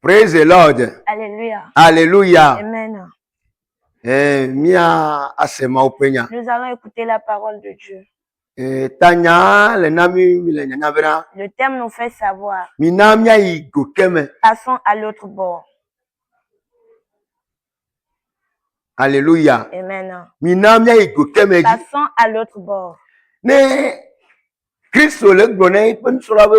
Praise the Lord. Alléluia. Alléluia. Amen. Mia asema upenya. Nous allons écouter la parole de Dieu. Tanya le nami le nyanyabera. Le thème nous fait savoir. Minamia igokeme. Passons à l'autre bord. Alléluia. Amen. Minamia igokeme. Passons à l'autre bord. Ne Christo le gbone pen solawe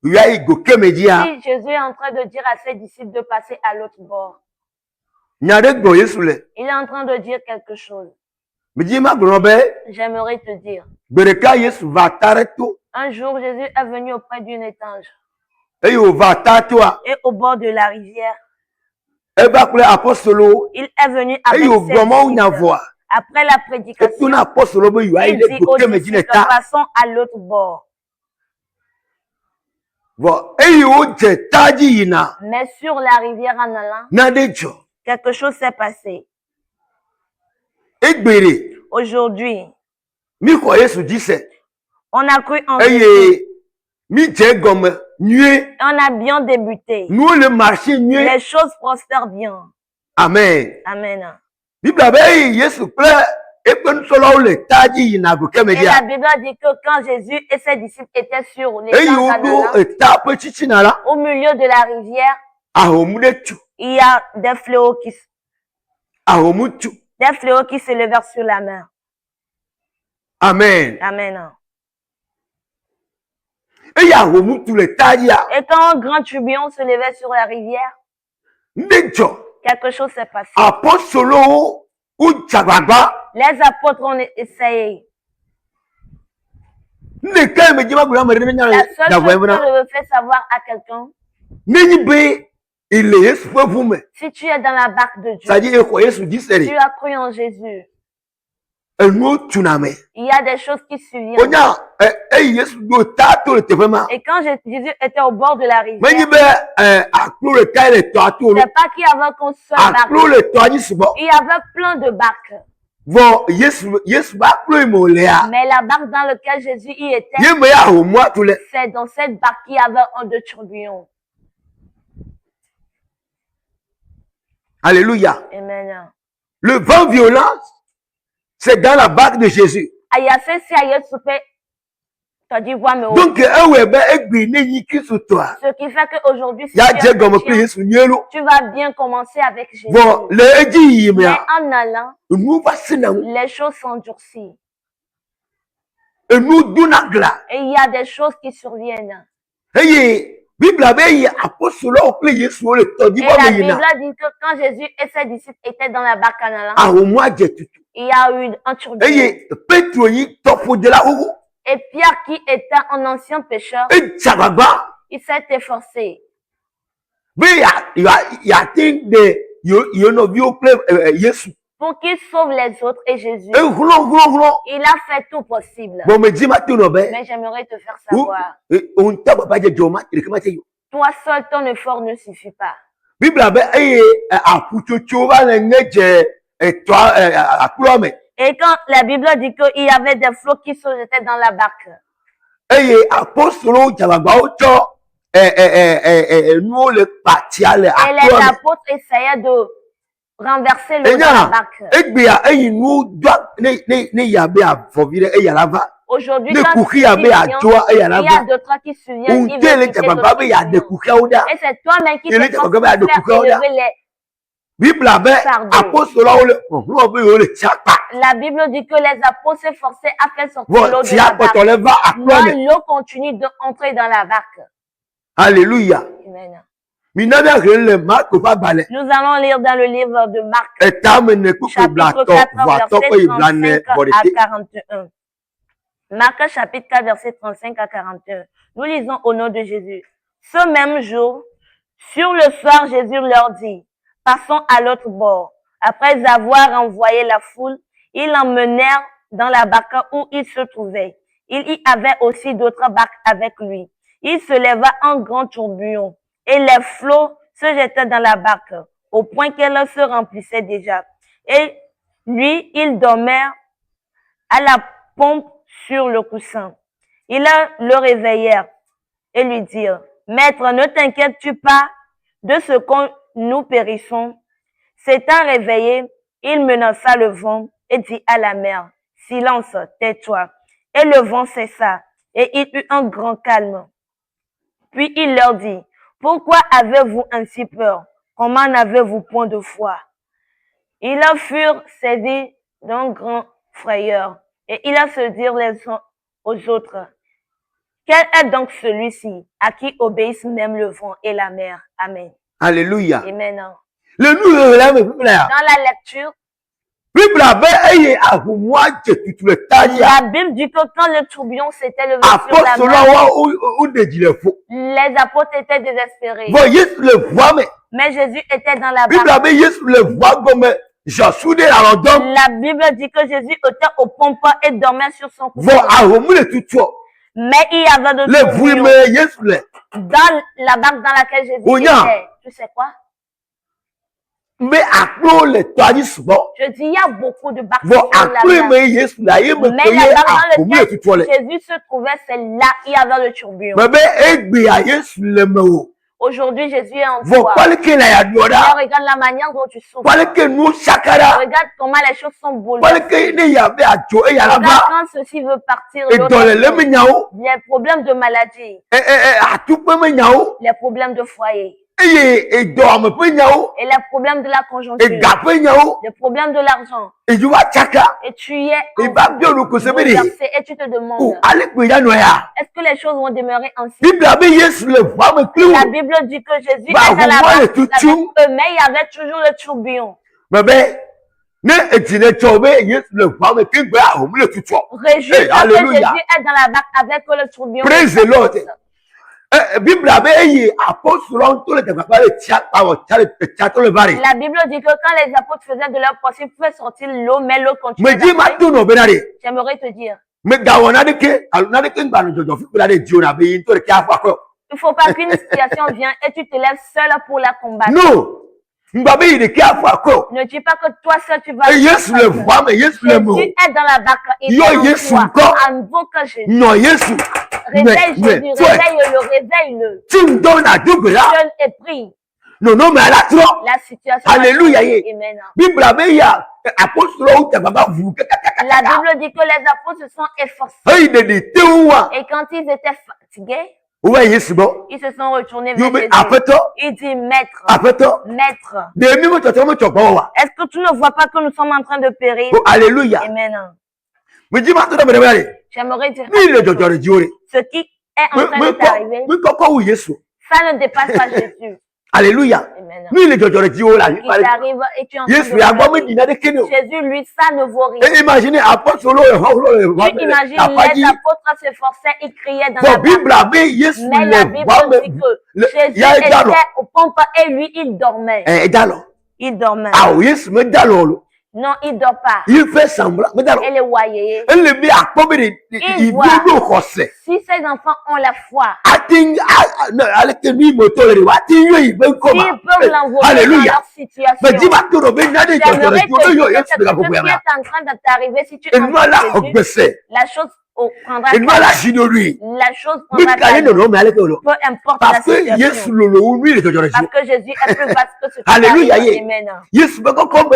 ya igokeme dia. Si Jésus est en train de dire à ses disciples de passer à l'autre bord, Nyade gbo Yesu le. il est en train de dire quelque chose. Mijima gbobe. J'aimerais te dire. Bereka Yesu va tareto. Un jour, Jésus est venu auprès d'une étange. Eyo va tatoa. Et au bord de la rivière, Eba kule apostolo. il est venu avec Eyo ses gomo disciples. nyavoa. Après la prédication, Etuna apostolo be yu il aile dit aux gokeme disciples, jineta. passons à l'autre bord. Bon, eyo je taji yina. Mais sur la rivière en allant, Nadejo. quelque chose s'est passé. Egbere. Aujourd'hui, Mi ko Yesu dise. on a cru en Jésus. Eye mi je gomme nué. On a bien débuté. Nous le marché nué. Les choses prospèrent bien. Amen. Amen. Bible be Yesu ple epen solo le taji yina gokeme Et la dia. Bible dit que quand Jésus et ses disciples étaient sur les Eyo champs do d'Anala, etape chichinala. au milieu de la rivière, Ahomudetu. il y a des fléaux Ahomutu. qui se levèrent sur la mer. Amen. Amen. Eya ahomutu le taji ya. Et quand un grand tourbillon se levait sur la rivière, Ndejo. quelque chose s'est passé. Apostolo ou jababa. Les apôtres ont essayé. Ne kai me jima gura mere nya La seule da chose que wemna. je veux faire savoir à quelqu'un, Nenyi be ile Yesu fe vume. si tu es dans la barque de Dieu, Ça dit eko Yesu disere. tu as cru en Jésus, Enu tuname. il y a des choses qui surviennent. Onya Yesu do tato le tefema. Et quand Jésus était au bord de la Menyi rivière, be aklo le kai le tato. c'est pas qu'il y avait qu'une seule Aklo barque, le toani subo. il y avait plein de barques. Bon Yesu ba aklo imolea. Mais la barque dans laquelle Jésus y était, Ye me ya homwa tule. c'est dans cette barque qu'il y avait un de tourbillon. Alléluia. Amen. Le vent violent c'est dans la barque de Jésus. Ayase si aye soupe, t'as dit voir me haut. Donc ewe be egbi nenyi Kristo toi. Ce qui fait qu'aujourd'hui, si Ya tu je es gomo chrétien, kle Yesu nyelo. tu vas bien commencer avec Jésus. Bon le eji yi me Mais ya. en allant, Enu ba sinam. les choses s'endurcissent. Enu dunagla. Et il y a des choses qui surviennent. Eye Bible be apostolo okle Yesu o le todi Et bo la me yina. Bible dit que quand Jésus et ses disciples étaient dans la barque en allant, Ahomwa je tutu. il y a eu un tourbillon. Eye Petro yi topo de la ogo. Et Pierre, qui était un ancien pécheur, E jababa. il s'est efforcé Be ya think de yo no bi okle Yesu. pour qu'il sauve les autres et Jésus. E hulo. Il a fait tout possible. Bon me di ma tu no be. Mais j'aimerais te faire savoir, On taba ba je joma ile kama te yo. toi seul, ton effort ne suffit pas. Bible be apuchocho ba le ngeje toi aklo me. Et quand la Bible dit qu'il y avait des flots qui se jetaient dans la barque, Eye apostolo jababa o cho nu le patia le et les aklo me. apôtres essayaient de renverser l'eau dans la Enya barque. egbia eyi nu dwa ne ya be avovire eya lava. Aujourd'hui, Ne quand kuki tu ya be viens, ajoa eya il y a lava. d'autres qui se viennent, ils Untele veulent quitter jababa be ya de d'autres. kuki oda. Et c'est toi-même qui Il est te forces capable de à faire couper au-delà. élever les... Bible be Pardon. apostolo o le be o le chapa. La Bible dit que les apôtres s'est forcés à faire sortir Bon l'eau de ti la barque. apostolo va aklo Moi, me. l'eau continue d'entrer dans la barque. Alléluia. Amen. Minabia le Marc va balé. Nous allons lire dans le livre de Marc, Etame ne kuku chapitre blato 4, vato ko verset iblane 35 à borete. 41. Marc, chapitre 4, verset 35 à 41. Nous lisons au nom de Jésus. Ce même jour, sur le soir, Jésus leur dit, passons à l'autre bord. Après avoir envoyé la foule, ils l'emmenèrent dans la barque où il se trouvait. Il y avait aussi d'autres barques avec lui. Il se leva un grand tourbillon et les flots se jetaient dans la barque au point qu'elle se remplissait déjà. Et lui, il dormait à la pompe sur le coussin. Ils le réveillèrent et lui dirent, Maître, ne t'inquiètes-tu pas? de ce que nous périssons. S'étant réveillé, il menaça le vent et dit à la mer, silence, tais-toi. Et le vent cessa, et il eut un grand calme. Puis il leur dit, pourquoi avez-vous ainsi peur? Comment n'avez-vous point de foi? Ils furent saisis d'un grand frayeur, et ils se dirent les uns aux autres, quel est donc celui-ci à qui obéissent même le vent et la mer? Amen. Alléluia. Amen. Le nous là mais là. Dans la lecture, Bible avait ayé à vous moi que tu le tailles. la Bible dit que quand le tourbillon s'était levé sur Apôtre la là mer, ou de dire faux. les apôtres étaient désespérés. Voyez le voix mais Jésus était dans la Bible barque. avait le voix comme Josué la Rondon. La Bible dit que Jésus était au pompe et dormait sur son Vo a vous le tout toi. Mais il y avait de Le vous tourbillon mais Yesu le. dans la barque dans laquelle Jésus Onya. était. Tu sais quoi? Mais après le toit souvent. Je dis, il y a beaucoup de barques Vo sur la après mer. mais Yesu là il me Mais paye la barque à dans vous le tout toi. laquelle Jésus se trouvait, c'est là il y avait le tourbillon. Mais egbe à Yesu le me. Aujourd'hui, Jésus est en Vo toi. quel que la ya Mais doda. regarde la manière dont tu souffres. Quel que nous chakara. Regarde comment les choses sont Quel bouleversées. que ne ya be a jo e ya la Regarde ba. quand ceci veut partir, Et l'autre dans le veut. me nyao. Les problèmes de maladie, A tout peu me nyao. les problèmes de foyer, Et dans me peu nyao. et les problèmes de la Et conjoncture, gape nyao. les problèmes de l'argent. Et tu vas chaka. Et tu y es Et va bien le consommer. bouleversé et tu te demandes, Ou allez que ya no ya. est-ce que les choses vont demeurer ainsi? Bible a be Yesu le voix me clou. La Bible dit que Jésus Bah, est dans la vous voyez barque tout avec tchou. eux, mais il y avait toujours le tourbillon. Mais ne etine chobe Yesu le voix me king ba o le tout toi. Réjouis-toi que Alléluia. Jésus est dans la barque avec le tourbillon. Praise the Lord. Bible a be ye apostle on to le papa le chat pa o chat le bari. La Bible dit que quand les apôtres faisaient de leur possible, ils pouvaient sortir l'eau, mais l'eau continuait. Me di ma d'aller. tu no benare. J'aimerais te dire, Me gawana de ke aluna de ke ngba jojo fi kula de jiona be yin to le ka fa ko. il ne faut pas qu'une situation vienne et tu te lèves seul pour la combattre. No. Ngba be yin de ka fa ko. Ne dis pas que toi seul tu vas. Et Yesu le voix me Yesu le mo. Jésus est dans la barque. Il Yo, est en Yesu toi. encore. Invoque Jésus. Non Yesu. Réveille Jésus. toi, Réveille-le. Réveille-le. tu me donnes à double là. Jeûne et prie. Non non mais à la trop. La situation. Alléluia. Amen. Bible a be ya apostle on te baba vous. La Bible dit que les apôtres se sont efforcés. Hey de te wa. Et quand ils étaient fatigués, Ouais Yesu bon. ils se sont retournés Yo vers be Jésus. après toi. Il dit, Maître, Après toi. Maître, De mi mo to mo chokwa wa. est-ce que tu ne vois pas que nous sommes en train de périr? Oh alléluia. Amen. Me di ma to do be. J'aimerais dire, Ni le jojo de jiore. ce qui est en train de t'arriver, Me ko wu Yesu. ça ne dépasse pas Jésus. Alléluia. Amen. Ni le jojo de jiore la. Ce qui t'arrive et tu es en train Yesu ya gbo me de dina de kene. Jésus, lui, ça ne vaut rien. Et imaginez apostle lo Tu imagines, les apôtres s'efforçaient, ils criaient dans la Bon Bible barque. a be Yesu Mais la le Bible voix dit me. que Jésus ya était dalo. au pompe et lui, il dormait. Dalo. Il dormait. Ah Yesu me dalo lo. Non, il dort pas. Il fait semblant me dalo. Et les voyez. Elle le met à pomper il voit. veut nous rosser. Si ces enfants ont la foi, Ating avec lui moto le ating il veut ils comment. peuvent l'envoyer dans Alléluia. leur situation. Mais dis ma tout ben na de J'aimerais te jojo yo dire Yesu que de la ce qui popouya. est en train de t'arriver, si tu Et moi là entres Jésus, obese. la chose prendra Et moi là ta- jino lui. la chose Mais prendra ta quand il vie. non mais avec lo. Peu importe la Parce que situation. Yesu le lui le jojo. Parce que Jésus est plus vaste que ce qui Alléluia, arrive. yeah. Amen. Yesu be ko comme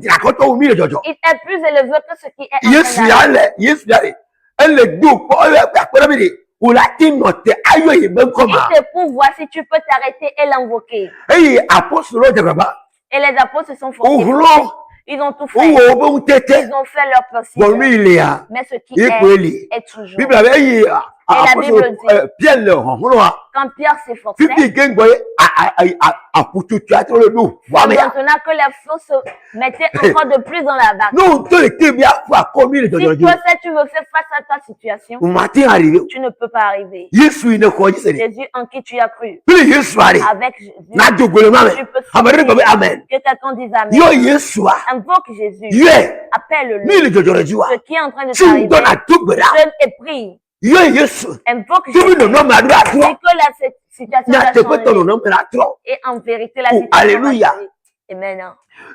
raconte au milieu jojo. Il est plus élevé que ce qui est en Yesu train ya d'arriver. le Yesu ya le. Elle le do ko akpera bi de. O la tin no te ayo yi ben Il comment. te prouve, voici, tu peux t'arrêter et l'invoquer. Eh apostole de baba. Et les apôtres se sont O fortifiés. hulo. Ils ont tout O fait. wo bon tete. Ils ont fait leur possible. Bon lui il est là. Mais ce qui Il peut lui. est toujours. Bible avait yi la Bible apostole dit- Pierre le hulo. Quand Pierre s'efforçait, Fifi gen boy a putu tu atro le do. Wa me. maintenant que les flots se mettaient encore de plus dans la barque. Non, to le te bien fa comme le Si jojo. toi seul tu veux faire face à ta situation, O matin arrivé. tu ne peux pas arriver. Yesu ne ko ji se. Jésus en qui tu as cru, Puis Yesu ari. avec Jésus, Na jogole ma me. tu peux Amere ko be sortir. amen. Que quelqu'un dise Amen. Yo Yesu a. Invoque Jésus. Ye. Appelle-le. Ni le jojo jiwa. Ce qui est en train de Tu me t'arriver, donnes à tout bra. jeûne et prie. Yo Yesu. Invoque Tu me Jésus. donnes ma droit à Dis toi. que la situation Na va te peut ton changer. nom à toi. Et en vérité, la Oh, situation alléluia. va changer. Amen.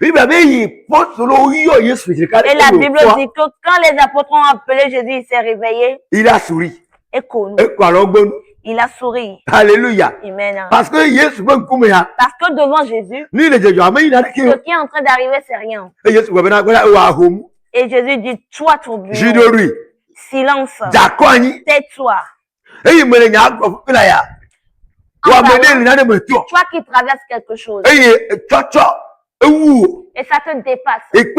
Il va bien poste lo yo Yesu. Et la Bible dit que quand les apôtres ont appelé Jésus, il s'est réveillé il a souri. et connu. Et quoi l'ogbon. Il a souri. Alléluia. Amen. Parce que Yesu veut coumer ya. Parce que devant Jésus, Ni le Jésus mais il a dit ce qui est en train d'arriver, c'est rien. que Yesu va venir à home. Et Jésus dit, toi, tourbillon, Jidori. silence, Jakwani. tais-toi. Et il me l'a dit là ya. Wa me dit il me toi. Toi qui traverses quelque chose. Et toi. Et ça te dépasse. Et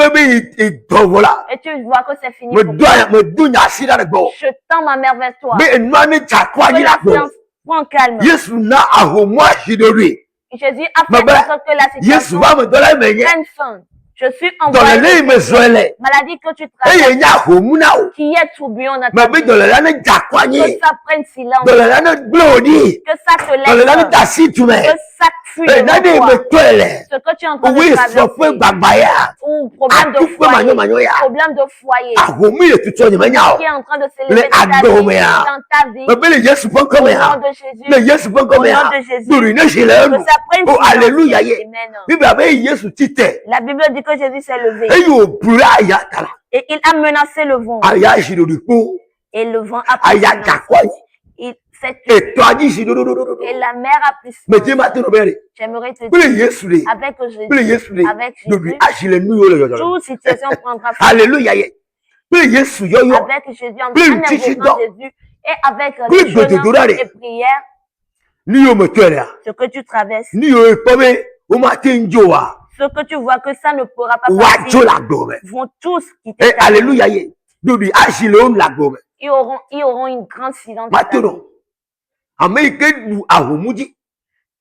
voilà. Et tu vois que c'est fini. Me pour doit toi. me dounya si dans le go. Je tends ma mère vers toi. Mais non ne Jakwani Que la la go. silence, prends calme. Yesu na a home Jidori. Jésus a Mais fait en sorte que la Yesu situation va me donner mes prenne fin. Je suis dans envoyé. les me zoele. Maladie que tu Et traverses, il y a home now. qui est tourbillon dans Mais ta vie. dans le Jakwani. Que ça prenne silence. Dans le blodi. Que ça te Dans le laisse. tassi tu mets. Que ça fuit Et devant nani toi. me toile. Ce que tu es en train Oui, de ça fait traverser. babaya. Ou problème de tout fait foyer. manyo ya. Problème de foyer. A homi le tuto ni manya. Qui est en train de s'élever Le dans ta vie. adomea. Dans ta vie. Me bele Yesu bon Au comme nom ya. de Jésus. Le Yesu bon comme Au ya. nom de Jésus. Duri ne Que jile. ça prenne Oh silence. alléluia ye. Amen. Bible abe Yesu tite. La Bible dit que Jésus s'est levé. E yo pura ya tala. Et il a menacé le vent. Aya jilo du ko. Et le vent a pris Aya silence. jakwani. Et toi dit jilo. Et la mer a pris Me silence. di ma tino bere. J'aimerais te Bele dire, Yesu le. avec Bele Jésus, Yesu le. avec Duri Jésus, ajile nu yo le yo. toute situation prendra fin. Alléluia ye. Bele Yesu yo yo. Avec Jésus, en Plus invoquant petit don. Jésus, et avec Plus les de jeûnes dorare. et prières, Ni yo me toile ya. ce que tu traverses, Ni yo pome o ma tenjoa. ce que tu vois que ça ne pourra pas Wa partir, jo la gome. vont tous quitter Eh ta vie. alléluia ye. Duri ajile on la gome. Ils auront une grande silence. dans ta vie. Matino. Américain nous ahomuji.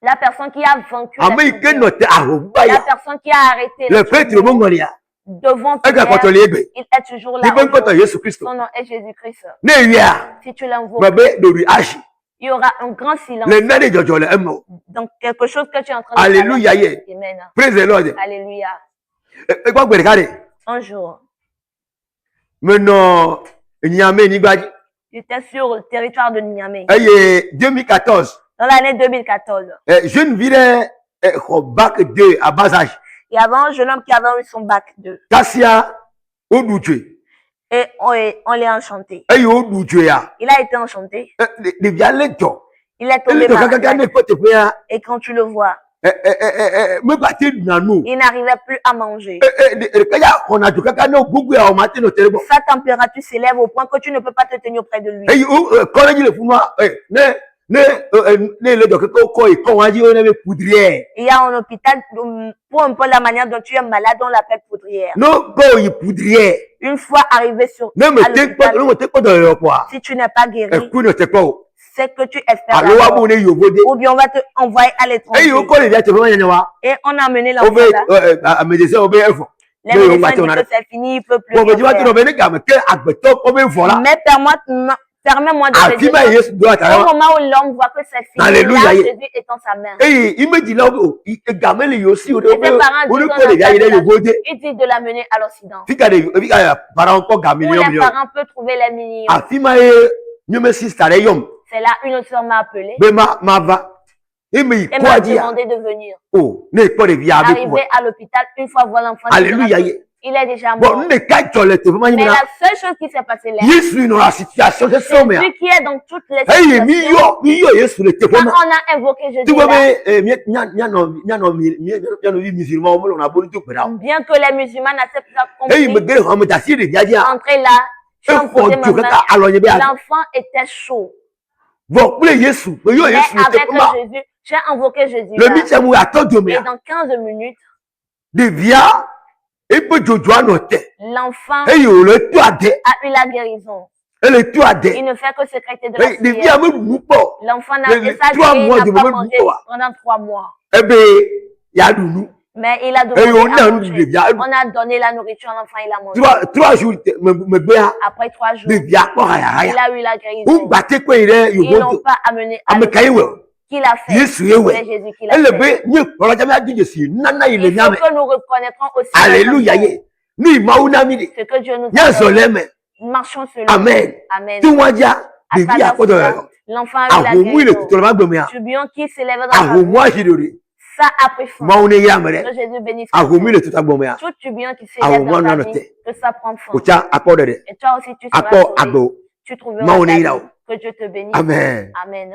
La personne qui a vaincu la Américain souffrance, notre la ahobaya. personne qui a arrêté Le la pètre souffrance, mongolia. devant Ega toi, koto lebe. il est toujours là. Ni ben koto aujourd'hui. Yesu Christo. Son nom est Jésus-Christ. Ne ya. Si tu l'invoques, Babe duri ashi. il y aura un grand silence. Le nane jojo le emo. Donc, quelque chose que tu es en train de Alléluia ye. traverser. Amen. Praise the Lord. Alléluia. E kwa kwere kare. Un jour, Meno Niamey ni gbaji. j'étais sur le territoire de Niamey. Eye 2014. Dans l'année 2014, Jeune ville au bac 2 à bas âge. il y avait un jeune homme qui avait eu son bac 2. Kassia Odouche. Et on l'a enchanté. Eye Odouche ya. Il a été enchanté. De vialento. Il est Ele tombé to kaka malade. ne kote pe ya. Et quand tu le vois, Me bati nanu. il n'arrivait plus à manger. Kaya on a du kaka no gugu ya o matin no terebo. Sa température s'élève au point que tu ne peux pas te tenir près de lui. Eye college le fuma ne le do kaka ko e ko waji o ne be poudrière. Il y a un hôpital, pour un peu la manière dont tu es malade, on l'appelle poudrière. No go y poudrière. Une fois arrivé sur Ne à me te pas l'hôpital, no me te pas de quoi. si tu n'es pas guéri, Ku no te ko. c'est que tu espères Alo la wa mort. bo ne yobode. Ou bien on va te envoyer à l'étranger. Eye o ko le ya te fuma nyawa. Et on a amené Obe l'enfant là. a médecin obe efo. Les Mais on médecins va disent tourner. que c'est fini, il ne peut plus Bon, mais rien tu vas te faire. revenir comme que agbeto obe voilà. Mais permets-moi de te dire Afima Yesu do au atara. moment où l'homme voit que c'est fini, Alléluia. là, Jésus étend sa main. Eh, il me dit là il gamele yosi o de Et tes parents o de disent ko le ya ile yobode. il dit de l'amener à l'Occident. Fika para encore Où gamele les yo. parents peuvent trouver les millions. Afima nyome sister le yom. C'est là une autre sœur m'a appelé Be ma va. Et me et quoi m'a dire? demandé de venir. Oh, ne pas de via avec moi. Arrivé à l'hôpital, une fois voir l'enfant, Alléluia. il est déjà mort. Bon, ne kai tole te vraiment Mais ni la na. seule chose qui s'est passée là, Yesu dans la situation de c'est somme. Jésus qui est dans toutes les Eh, situations. mi yo Yesu le te Quand vraiment. on a invoqué Tu Jésus vois là, mais no musulman on a bon tout pera. bien que les musulmans n'acceptent pas Eh, me compris, gere ho me tasiri dia dia. entrer là, j'ai imposé ma main, Alors, l'enfant était chaud. bon, pour Yesu, mais yo Mais Yesu le te avec comment. Jésus, j'ai invoqué Jésus Le là. mi mou attend de Et me. dans 15 minutes, De via et peut jojo anote. l'enfant Eh yo le tu ade. a eu la guérison. Et le tu ade. Il ne fait que sécréter de la Eh, de via sueur. me moupo. L'enfant n'a Les et ça, 3 il mois n'a de pas moment mangé moupo. pendant 3 mois. Eh ben, ya dunu. Mais il a Eh demandé yo à na manger. de via. On a donné la nourriture à l'enfant, il a mangé. 3 jours me bea Après 3 jours, de via ko haya il haya. a eu la Ou guérison. batte ko ire yo Ils l'ont bo. pas amené à Ame kai l'hôpital. we. Qu'il a fait. Yesu yewe. C'est Jésus qui l'a Elle fait. be ni ora jame adije si nana ile Il faut nyame. que nous reconnaîtrons aussi Alléluia notre ye. Ni mauna mi de. ce que Dieu nous Nya a donné. zoleme. Marchons selon. Amen. Amen. Tí wọ́n já À bèbí travers àkọ́dọ̀ cela, rẹ̀. l'enfant a eu la Àhòmú ilẹ̀ guérison. tuntun lọ́wọ́ gbẹ̀mí à. Tourbillon qui s'élève dans sa Àhòmú bouche. àṣìlórí. Ça a pris fin. Mọ òun yá mẹ́rẹ́. Que Jésus bénisse. Àhòmú ilẹ̀ tuntun gbẹ̀mí à. Tout tourbillon qui Ah, s'élève moi, dans ta non, vie, noté. que ça prend fin. Kò já akọ́dọ̀ rẹ̀. Et toi aussi, tu seras Akọ́ sauvé. àgbò. Tu Mọ trouveras òun ta yá vie. o. Que Dieu te bénisse. Amen. Amen.